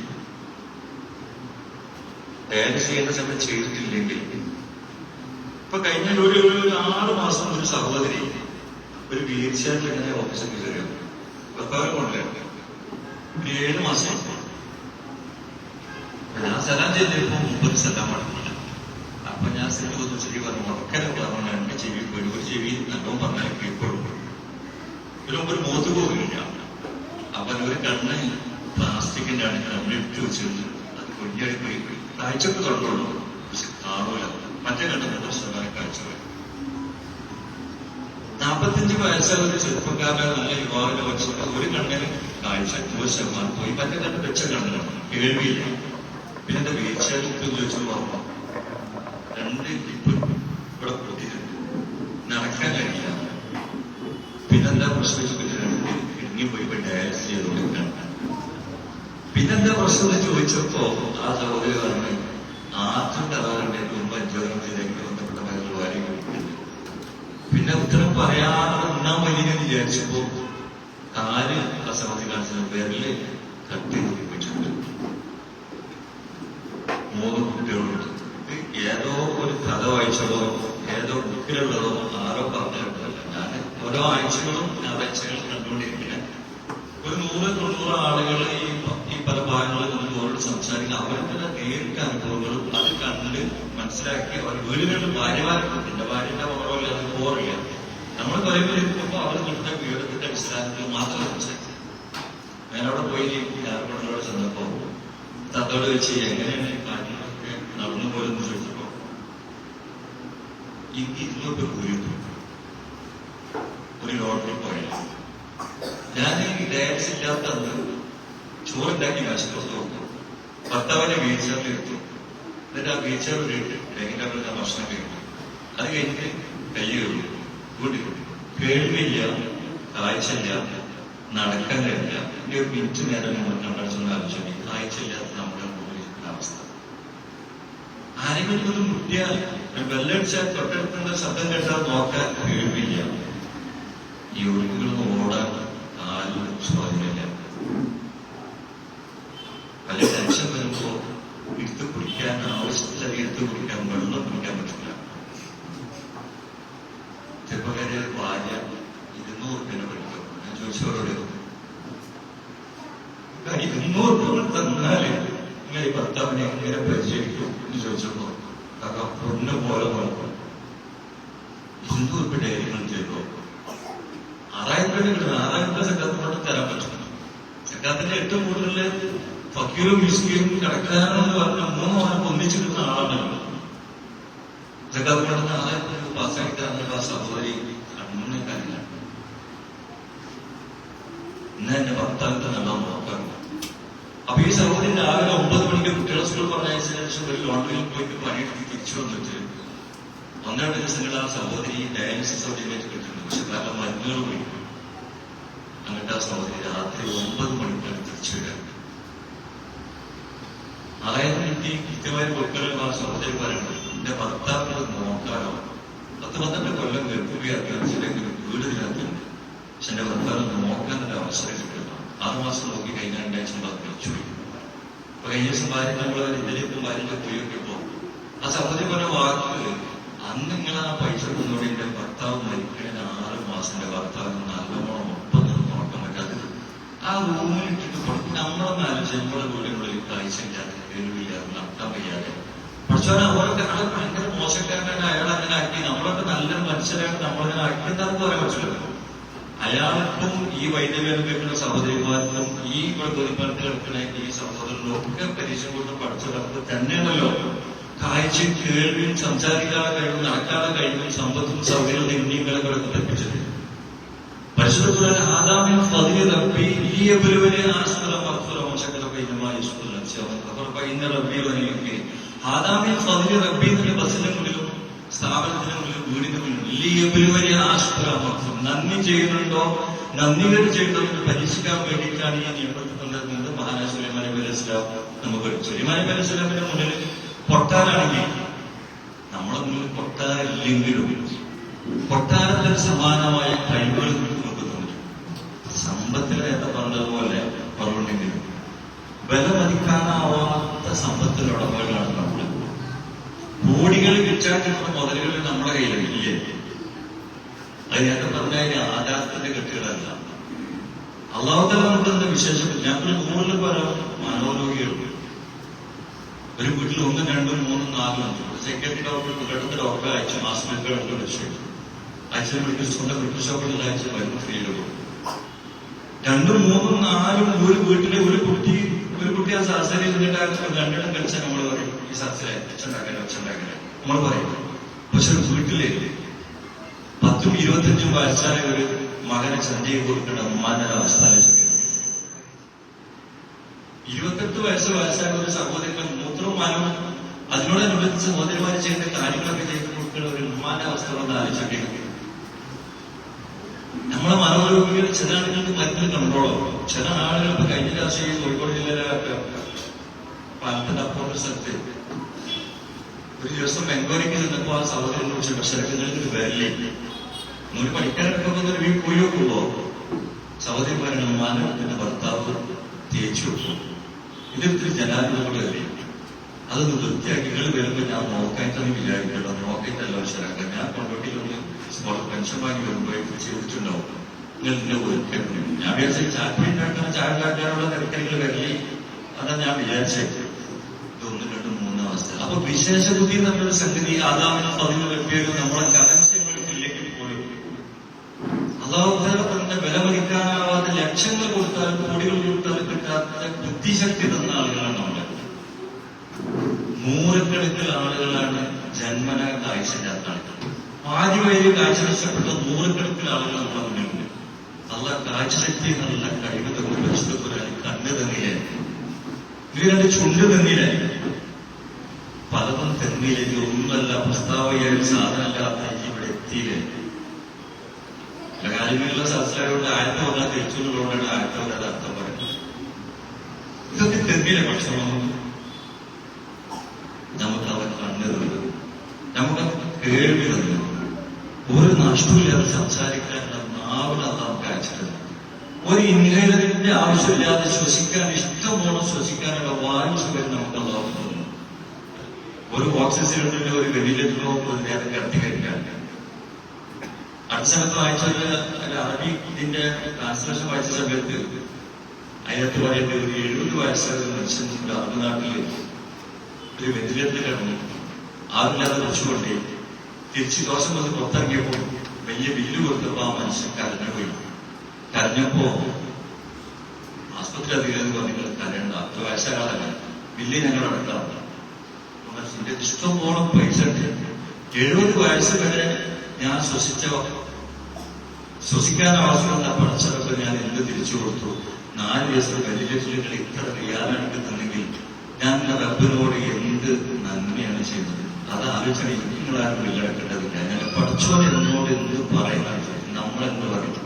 ഡയാലിസിസ് ചെയ്യുന്ന സമയം ചെയ്തിട്ടില്ലെങ്കിൽ ഇപ്പൊ കഴിഞ്ഞ ഒരു 6 മാസം ഒരു സഹോദരി ഒരു വീൽ ചെയറിൽ ഇങ്ങനെ ഓഫീസിൽ കയറിയോ ഭർത്താവിനെ കൊണ്ടുവരാം. ഒരു 7 മാസം ഞാൻ സലാം ചെയ്തപ്പോ 30 സലാം നടന്നില്ല. അപ്പൊ ഞാൻ സിനിമ ചെവി പറഞ്ഞു, ഉറക്കനെ പറഞ്ഞു, എന്റെ ചെവി പോയി ഒരു ചെവി നല്ലോണം പറഞ്ഞാൽ കേൾക്കുള്ളൂ. ഒരു മുഖത്ത് പോകില്ല. അപ്പൊ ഒരു കണ്ണ് പ്ലാസ്റ്റിക്കിന്റെ ആണ് കണ്ണിട്ട് വെച്ചിരുന്നു. അത് കുഞ്ഞായി പോയി കാഴ്ചക്ക് തുടങ്ങുള്ളൂ, പക്ഷെ കാണൂല. മറ്റേ കണ്ണിന് പ്രശ്നമായ കാഴ്ച വരും. 45 വയസ്സുള്ള ഒരു ചെറുപ്പക്കാരനെ നല്ല യുവാവിനെ വെച്ചിട്ട് ഒരു കണ്ണിന് കാഴ്ച 20% പോയി. മറ്റേ കണ്ണ് വെച്ച കണ്ണിനാണ്, കേൾവിയില്ല. പിന്നെ എന്റെ വീഴ്ചയിൽ ചോദിച്ചു പറഞ്ഞു, 2 ടിപ്പ് ഇവിടെ കൊടുത്തിട്ടുണ്ട്, നടക്കാൻ കഴിയില്ല. പിന്നെന്താ പ്രശ്നം? 2 കിഡ്നി പോയി ഡയാലിസിസ് ചെയ്ത് കൊടുക്കാൻ. പിന്നെന്താ പ്രശ്നം എന്ന് ചോദിച്ചപ്പോ ആ സഹോദരി പറഞ്ഞു, ആദ്യം കഥാറിന്റെ മുമ്പ് 5-6 ബന്ധപ്പെട്ട മരുന്ന് വാരി കൊടുക്കുന്നുണ്ട്. പിന്നെ ഉത്തരം പറയാതെ ഒന്നാം വലിയെന്ന് വിചാരിച്ചപ്പോ കാല് അസമതി കാണിച്ചത് പേരില് കട്ടി നിർമ്മിച്ചിട്ടുണ്ട്. 3 കുട്ടികളുണ്ട്. ഏതോ ഒരു കഥ വായിച്ചതോ ഏതോ ബുക്കിലുള്ളതോ ആരോ പറഞ്ഞിട്ടുണ്ടല്ലോ. ഞാൻ ഓരോ ആഴ്ചകളും ഞായറാഴ്ചകളും കണ്ടുകൊണ്ടിരിക്കുന്നത് ഒരു 100-90 ആളുകൾ ഈ പല ഭാഗങ്ങളിൽ നിന്ന് ഓരോട് സംസാരിക്കുക. അവരുടെ നേരിട്ട അനുഭവങ്ങളും അത് കണ്ട് മനസ്സിലാക്കി അവർ വീടുകളിൽ ഭാര്യമാർക്കുണ്ട്. എന്റെ ഭാര്യന്റെ ഓർമ്മ അത് പോറില്ല. നമ്മൾ പറയുമ്പോൾ ഇരിക്കുമ്പോൾ അവർ കിട്ടുന്ന വീടത്തിന്റെ അടിസ്ഥാനത്തിൽ മാത്രം സംസാരിക്കും. ഞാനവിടെ പോയി ഞാനോട് ചെന്നപ്പോ തത്തോട് വെച്ച് എങ്ങനെയാണ് കാര്യങ്ങളൊക്കെ നടന്നു പോലെന്ന് ചോദിച്ചപ്പോ 200 കൂലി ഒരു ലോട്ടറി പോയില്ല. ഞാൻ ഈ ഡയാലിസിസ് ഇല്ലാത്തത് ചോറുണ്ടാക്കി മേശപ്പുറത്ത് കൊടുത്തു. ഭർത്താവിനെ വീഴ്ചയിൽ എടുത്തു. എന്നിട്ട് ആ വീഴ്ചയിൽ ഇട്ട് എങ്ങനെ ഞാൻ ഭക്ഷണം കഴിക്കും. അത് കഴിഞ്ഞിട്ട് കൈ കഴുകി കൂട്ടി കേൾവിയില്ല, കാഴ്ചയില്ല, നടക്കാൻ കഴിയില്ല. ഇനി ഒരു മിനിറ്റ് നേരം നമ്മൾ കണ്ടടിച്ചൊന്ന് ആലോചിച്ചു. കാഴ്ചയില്ലാത്ത നമ്മുടെ അവസ്ഥ. ആരെങ്കിലും ഒരു മുട്ടിയാൽ ബെല്ലടിച്ചാൽ തൊട്ടടുത്തുള്ള ശബ്ദം കേട്ടാൽ നോക്കാൻ കേൾവിയില്ല. ഈ ഒഴുകുകളൊന്നും ഓടാൻ കാലിൽ സ്വാധീനമില്ല. പല ടെൻഷൻ വരുമ്പോ എടുത്ത് കുടിക്കാൻ ആവശ്യത്തില എടുത്ത് കുടിക്കാൻ വെള്ളം കുടിക്കാൻ പറ്റില്ല. ചെറുപ്പക്കാരെ ഭാര്യ 200 രൂപ പഠിക്കും. ഞാൻ ചോദിച്ചവരോട് 200 രൂപ തന്നാല് നിങ്ങൾ ഈ ഭർത്താവിനെ എങ്ങനെ പരിചയിക്കും എന്ന് ചോദിച്ചപ്പോ പൊന്ന് പോലെ പോലെ 200 രൂപ ഡയറികൾ ചെയ്തോ 6,000 രൂപ 6,000 രൂപ സക്കാത്തിനോട് തരാൻ പറ്റും. സക്കാത്തിന്റെ ഏറ്റവും കൂടുതൽ ഫക്കീറും മിസ്കിയും കിടക്കാനെന്ന് പറഞ്ഞ 3 മാർക്ക് ഒന്നിച്ചു കിട്ടുന്ന ആളാണല്ലോ. സക്കാത്ത് പറഞ്ഞ 6,000 രൂപ പാസ്സാക്കി തരുന്ന സഹോദരി കണ്ണു കാര്യമില്ല. ഇന്ന് എന്റെ ഭർത്താവിന്റെ നല്ല നോക്കാറുണ്ട്. അപ്പൊ ഈ സഹോദരി രാവിലെ 9 മണിക്ക് കുട്ടികളെ സ്കൂൾ പറഞ്ഞയച്ചതിന് ശേഷം ഒരു ലോണ്ടറിയിൽ പോയിട്ട് പണിയെടുത്ത് തിരിച്ചു വന്നിട്ട് 1-2 ദിവസങ്ങൾ ആ സഹോദരി ഡയാലിസിസ് സൗകര്യമായിട്ട് കിട്ടുന്നുണ്ട്. പക്ഷെ പല മരുന്നുകൾ പോയി. എന്നിട്ട് ആ സഹോദരി രാത്രി 9 മണിക്കാണ് തിരിച്ചു വരാൻ. 6,000 കിട്ടി കൃത്യമായി കൊടുക്കലും ആ സഹോദരി പറയുന്നത് എന്റെ ഭർത്താവിനത് നോക്കാനോ 10-12 കൊല്ലം ഗർഭിണിയാക്കിയെങ്കിലും വീടിനകത്തുണ്ട്. പക്ഷെ എന്റെ ഭർത്താവിന് നോക്കാനൊരു അവസരം കിട്ടുന്നു. 6 മാസം നോക്കി കഴിഞ്ഞാൽ 2 ആഴ്ച തിരിച്ചു വരും. അപ്പൊ കഴിഞ്ഞ ദിവസം ഭാര്യ നമ്മളെ ഇതിലേക്കും ഭാര്യന്റെ പോയൊക്കെ പോ ആ സഹോദരി പറഞ്ഞ വാക്ക്, അന്ന് നിങ്ങൾ ആ പൈസ കൊണ്ടുകൂടി എന്റെ ഭർത്താവ് മരിക്കുന്ന 6 മാസം എന്റെ ഭർത്താവിന് നല്ലോണം ഒപ്പം നിന്ന് നോക്കാൻ പറ്റാതെ ആ റൂമിലിട്ടിട്ട് പുറത്ത് നമ്മളൊന്ന് ആലോചിച്ച് നമ്മുടെ വീടുകളിൽ കാഴ്ച ഇല്ലാതെ കേൾവിയില്ലാതെ നടത്താൻ വയ്യാതെ പക്ഷേ അവരൊക്കെ അത് ഭയങ്കര മോശക്കാരനാണ് അയാൾ അങ്ങനെ ആക്കി. നമ്മളൊക്കെ നല്ലൊരു മനുഷ്യരാണ് നമ്മളങ്ങനെ ആക്കിയെന്താണെന്ന് പറയാൻ പറ്റില്ലല്ലോ. അയാൾക്കും ഈ വൈദ്യവേദം കേൾക്കുന്ന സഹോദരിമാർക്കും ഈ ഗുരുമാർക്ക് കേൾക്കുന്ന ഈ സഹോദരനും ഒക്കെ പരീക്ഷ കൊണ്ട് പഠിച്ചവർക്ക് തന്നെയാണല്ലോ കാഴ്ച കേൾവിയും സംസാരിക്കാതെ കഴിവും നടക്കാതെ കഴിവും സമ്പത്തും സൗകര്യവും നിങ്ങളൊക്കെ പഠിപ്പിച്ചത്. പരിശുദ്ധ ഖുർആൻ ആദാമിൻ ഫദ്ലി റബ്ബി ലിയബ്ലുവനി അസ്തറ മഗ്ഫിറ ശക്കറ ബൈനമാ യസ്ഖുൽ ഇന്ന റബ്ബി വനിയക്കി ആദാമിൻ ഫദ്ലി റബ്ബി എന്ന ബസ്സിനുള്ളിലും സ്ഥാപനത്തിനുള്ളിലും വീടിനുള്ളിലും ലിയബ്ലുവനി അസ്തറ മഗ്ഫിറ നന്ദി ചെയ്യുന്നുണ്ടോ നന്ദികൾ ചെയ്യുന്നുണ്ടോ പരീക്ഷിക്കാൻ വേണ്ടിയിട്ടാണ് ഈ നിയമത്തിൽ കൊണ്ടുവരുന്നത്. മഹാനായ സുലൈമാൻ നബി അലൈഹി സ്വലാം നമുക്ക് സുലൈമാൻ നബി അലൈഹി സ്വലാമിന്റെ മുന്നിൽ കൊട്ടാരാണെങ്കിൽ നമ്മളെ മുന്നിൽ കൊട്ടാരില്ലെങ്കിലും കൊട്ടാരത്തിന് സമാനമായ കഴിവുകൾ നോക്കുന്നുണ്ട്. സമ്പത്തിൽ നേരത്തെ പറഞ്ഞതുപോലെ കുറവുണ്ടെങ്കിലും വിലമതിക്കാനാവാത്ത സമ്പത്തിനുടമകളാണ് നമ്മൾ. കോടികൾ വിറ്റാൽ കിട്ടുന്ന മുതലുകൾ നമ്മുടെ കയ്യിലില്ലേ? അത് നേരത്തെ പറഞ്ഞ ആധാരത്തിന്റെ കെട്ടുകളല്ല. അള്ളാഹുതല നമുക്ക് എന്താ വിശേഷം? ഞങ്ങൾ 100 പരം മനോരോഗികളുണ്ട്. ഒരു വീട്ടിൽ 1, 2, 3, 4 സെക്രട്ടറി ഡോക്ടർ കുട്ടികളുടെ ഡോക്ടറെ അയച്ചു മാസങ്ങൾക്ക് വിളിച്ചു അയച്ചു സ്വന്തം മെഡിക്കൽ ഷോപ്പിൽ അയച്ചു മരുന്ന് ഫ്രീയിലും 2, 3, 4 ഒരു വീട്ടിലെ ഒരു കുട്ടി ആ സർജറി ചെയ്തിട്ടാണ് 2 കഴിച്ചാൽ നമ്മൾ പറയും ഈ സർജറി വെച്ചുണ്ടാക്കണേ നമ്മൾ പറയും. പക്ഷെ ഒരു വീട്ടില് 10, 25 വയസ്സായ ഒരു മകനെ ചന്തയിൽ കൊടുക്കേണ്ട ഉമ്മാന്റെ അവസ്ഥ 28 വയസ്സായ ഒരു സഹോദരങ്ങൾ മൂത്രവും മാനവും അതിനോടനുബന്ധിച്ച് സഹോദരിമാര് ചെയ്യുന്ന കാര്യങ്ങളൊക്കെ ചെയ്ത് കൊടുക്കുന്ന ഒരു ഉമ്മാന്റെ അവസ്ഥ കൊണ്ട് ആലോചിച്ചിട്ടുണ്ട്. നമ്മളെ മനോരോഗികൾ ചില ആളുകൾക്ക് മരുന്നിൽ കൺട്രോളോ, ചില ആളുകൾക്ക് കഴിഞ്ഞ രാഷ്ട്രീയ കോഴിക്കോട് ജില്ലയിലെ പാലത്തിന്റെ അപ്പുറത്തെ സ്ഥലത്ത് ഒരു ദിവസം എൻക്വയറിക്ക് ചെന്നപ്പോ ആ സഹോദരനെ കുറിച്ച് ഭക്ഷണങ്ങൾക്ക് വരലേ നിങ്ങൾ പഠിക്കാനൊക്കെ വീട്ടിൽ പോയി നോക്കുമ്പോ സഹോദരിമാരുടെ ഉമ്മാനെ പിന്നെ ഭർത്താവ് തേച്ചു വെക്കും. ഇതൊരു ജനാധിപത്യമല്ലേ? അതൊന്ന് വൃത്തിയാക്കി നിങ്ങൾ വരുമ്പോൾ ഞാൻ നോക്കായിട്ടാണ് വിചാരിക്കല്ലോ. നോക്കായിട്ടല്ല മനസ്സിലാക്കുക. ഞാൻ കൊണ്ടോട്ടിയിലൊന്ന് പെൻഷൻ വാങ്ങി വരുമ്പോൾ ചെയ്തിട്ടുണ്ടാവും. നിങ്ങൾ ഇതിന്റെ ഒതുക്കണം. ഞാൻ വിചാരിച്ച ചായ ഉണ്ടാക്കാനുള്ള തിരക്കടികൾ വരലേ അതാണ് ഞാൻ വിചാരിച്ചത്. ഇത് 1, 2, 3 അവസ്ഥ. അപ്പൊ വിശേഷ ബുദ്ധി എന്നൊരു സംഗതി ആദാമിന് 10 വെട്ടിയാലും നമ്മളെ കറൻസിയില്ലെങ്കിൽ പോലും അള്ളാഹുവിന്റെ വിലമതിക്കാനാവാത്ത ലക്ഷങ്ങൾ കൊടുത്താലും കോടികൾ കൊടുത്താലും കിട്ടാത്ത ബുദ്ധിശക്തി തന്ന ആളുകളാണ് നമ്മൾ. 100 കണക്കിൽ ആളുകളാണ് ജന്മന കാഴ്ചയില്ലാത്ത ആളുകൾ. ആദ്യമായി കാഴ്ച നഷ്ടപ്പെട്ട 100 കണക്കിൽ ആളുകൾ നമ്മളെ മുന്നിലുണ്ട്. അള്ളാഹ് കാഴ്ചശക്തി നല്ല കഴിവ് തന്നു പരിശുദ്ധ കണ്ണ് തന്നില്ലേ, ഇത് 2 ചുണ്ട് തന്നില്ലേ, പലതും തന്നില്ലേ. ഒന്നല്ല പ്രസ്താവയായ സാധനമല്ലാത്ത ഇവിടെ എത്തിയില്ലേ. കാര്യങ്ങളുള്ള സദസ്സിലായതുകൊണ്ട് ആയത്തെ വന്നാൽ തിരിച്ചുകൊണ്ടുകൊണ്ടാണ് ആയത്തോടെ അർത്ഥം പറയുന്നത്. ഇതൊക്കെ തെന്നില്ല. പക്ഷെ നമുക്ക് അവൻ കണ്ണ് തന്നു, നമുക്ക് കേൾവി തന്നു, ഒരു നഷ്ടമില്ലാതെ സംസാരിക്കാനുള്ള നാവിനെ നമുക്ക് അയച്ചിട്ടുണ്ട്. ഒരു ഇൻഹേലറിന്റെ ആവശ്യമില്ലാതെ ശ്വസിക്കാൻ ഇഷ്ടമാണ് ശ്വസിക്കാനുള്ള വായു സുഖം നമുക്ക് അള്ളാഹു തന്നു. ഒരു ഓക്സിജൻ സിലിണ്ടറിന്റെ ഒരു വെന്റിലേറ്ററോ ഒരു നേരം കിടത്തി കഴിക്കാൻ. അടുത്ത സമയത്ത് വായിച്ചത് അറബി ഇതിന്റെ ട്രാൻസ്ലേഷൻ വായിച്ച സമയത്ത് അതിനകത്ത് പറയുന്നത് ഒരു 70 വയസ്സായ മനുഷ്യൻ അറബ് നാട്ടില് ഒരു വെന്റിലേറ്ററിൽ കിടന്നു. ആരുമില്ലാതെ കുറച്ചുകൊണ്ടേ തിരിച്ച് ദോഷം വന്ന് പുറത്തിറങ്ങിയപ്പോൾ വലിയ ബില്ല് കൊടുത്തപ്പോ ആ മനുഷ്യൻ കരഞ്ഞുപോയി. കരഞ്ഞപ്പോ ആസ്പത്രി അധികാരി നിങ്ങൾ കരയണ്ട, 10 വയസ്സായ ആളല്ല, ബില്ല് ഞങ്ങൾ അടക്കാം. മനുഷ്യന്റെ ഇഷ്ടം പോലെ പൈസ ഉണ്ട്. 70 വയസ്സ് വരെ ഞാൻ ശ്വസിക്കാൻ ആവശ്യമുള്ള പഠിച്ചതൊക്കെ ഞാൻ എന്ത് തിരിച്ചു കൊടുത്തു. 4 ദിവസം വെന്റിലേറ്ററിൽ ഇത്ര റിയാലെടുത്ത് തന്നെങ്കിൽ ഞാൻ റബ്ബിനോട് എന്ത് നന്ദിയാണ് ചെയ്യുന്നത്. അത് ആലോചിച്ചാൽ നിങ്ങളാരും ബില്ലടക്കേണ്ടതില്ല. ഞാൻ പഠിച്ചോടെ എന്നോട് എന്ത് പറയുന്നത്, നമ്മളെന്ത് പറയും.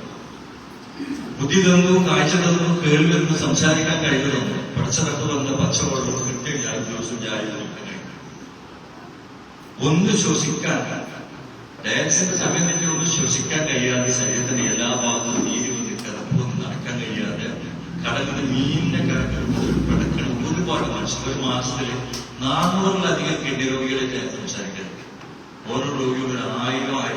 ബുദ്ധി തന്നു, കാഴ്ച തന്നു, കേൾവി തന്നു, സംസാരിക്കാൻ കഴിവ് തന്നു. പഠിച്ച റബ്ബ് വന്ന് പച്ചവെള്ളം കിട്ടിയ ജ്യൂസും ചായയും ഒന്ന് ശ്വസിക്കാൻ ഡയറ്റ്സിന്റെ സമയത്തേക്ക് ഒന്ന് ശ്വസിക്കാൻ കഴിയാതെ ശരീരത്തിന്റെ എല്ലാ ഭാഗത്തും നീരി വന്ന് കിടപ്പൊന്നും നടക്കാൻ കഴിയാതെ കടലിന് മീനിന്റെ കിടക്കണം. ഒരുപാട് മനുഷ്യർ ഒരു മാസത്തിൽ 400-ലധികം കിഡ്നി രോഗികളെ സംസാരിക്കാൻ. ഓരോ രോഗിയും 1000